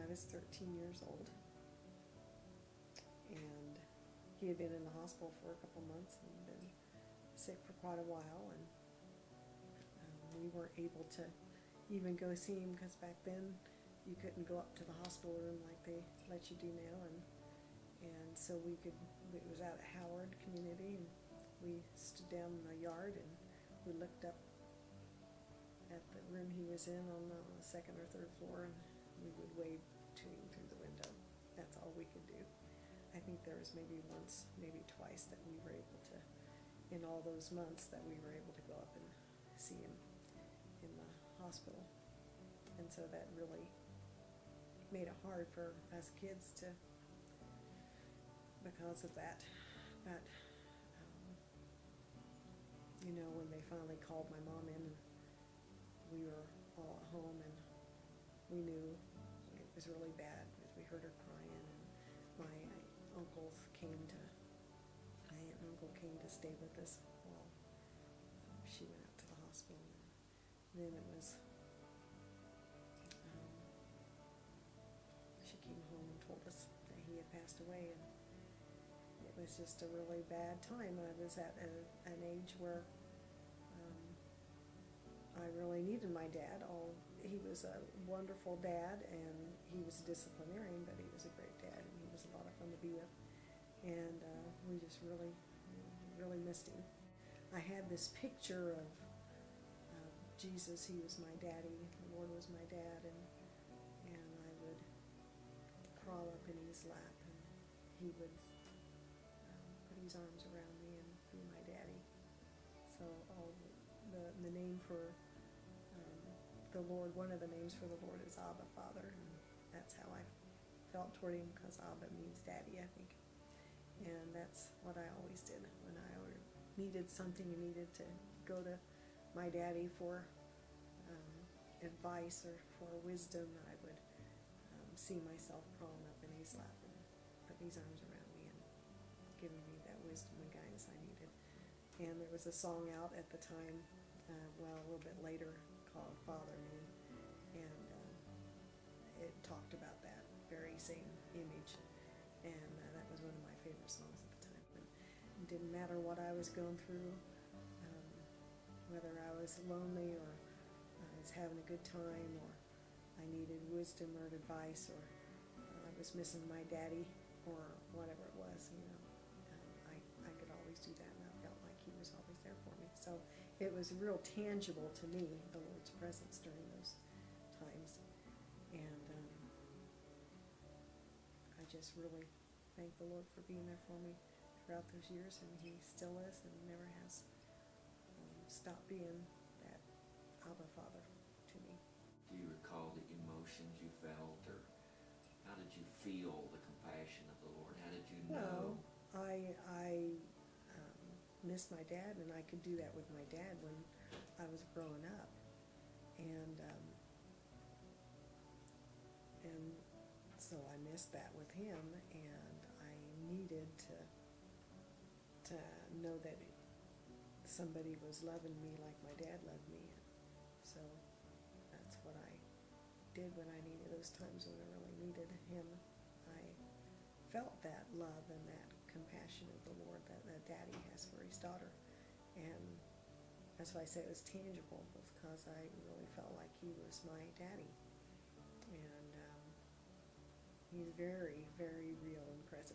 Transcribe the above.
was 13 years old, and he had been in the hospital for a couple months and been sick for quite a while, and we weren't able to even go see him because back then you couldn't go up to the hospital room like they let you do now, and so it was out at Howard Community, and we stood down in the yard and we looked up at the room he was in on the second or third floor, and we would wave to him through the window. That's all we could do. I think there was maybe once, maybe twice that we were able to, in all those months, that we were able to go up and see him in the hospital. And so that really made it hard for us kids to, because of that. But you know, when they finally called my mom in, and we were all at home, and we knew it was really bad because we heard her crying, and my aunt and uncle came to stay with us while she went out to the hospital. And then it was, she came home and told us that he had passed away, and it was just a really bad time. I was at an age where I really needed my dad. He was a wonderful dad, and he was a disciplinarian, but he was a great dad, and he was a lot of fun to be with. And we just really, really missed him. I had this picture of Jesus. He was my daddy. The Lord was my dad, and I would crawl up in his lap, and he would put his arms around me and be my daddy. So the name for the Lord, one of the names for the Lord is Abba, Father, and that's how I felt toward him, because Abba means daddy, I think. And that's what I always did when I needed something and needed to go to my daddy for advice or for wisdom. I would see myself crawling up in his lap and putting his arms around me and giving me that wisdom and guidance I needed. And there was a song out at the time, a little bit later, called Father Me, and it talked about that very same image, and that was one of my favorite songs at the time. And it didn't matter what I was going through, whether I was lonely or I was having a good time, or I needed wisdom or advice, or I was missing my daddy, or whatever it was, you know. I could always do that, and I felt like he was always there for me. So it was real tangible to me, the Lord's presence during those times. And I just really thank the Lord for being there for me throughout those years, and he still is and never has stopped being that Abba Father to me. Do you recall the emotions you felt, or how did you feel the compassion of the Lord? How did you know? Well, I missed my dad, and I could do that with my dad when I was growing up, and so I missed that with him, and I needed to know that somebody was loving me like my dad loved me. So that's what I did when I needed those times when I really needed him. I felt that love and that compassion of the Lord that daddy has for his daughter. And that's why I say it was tangible, because I really felt like he was my daddy. And he's very, very real and present.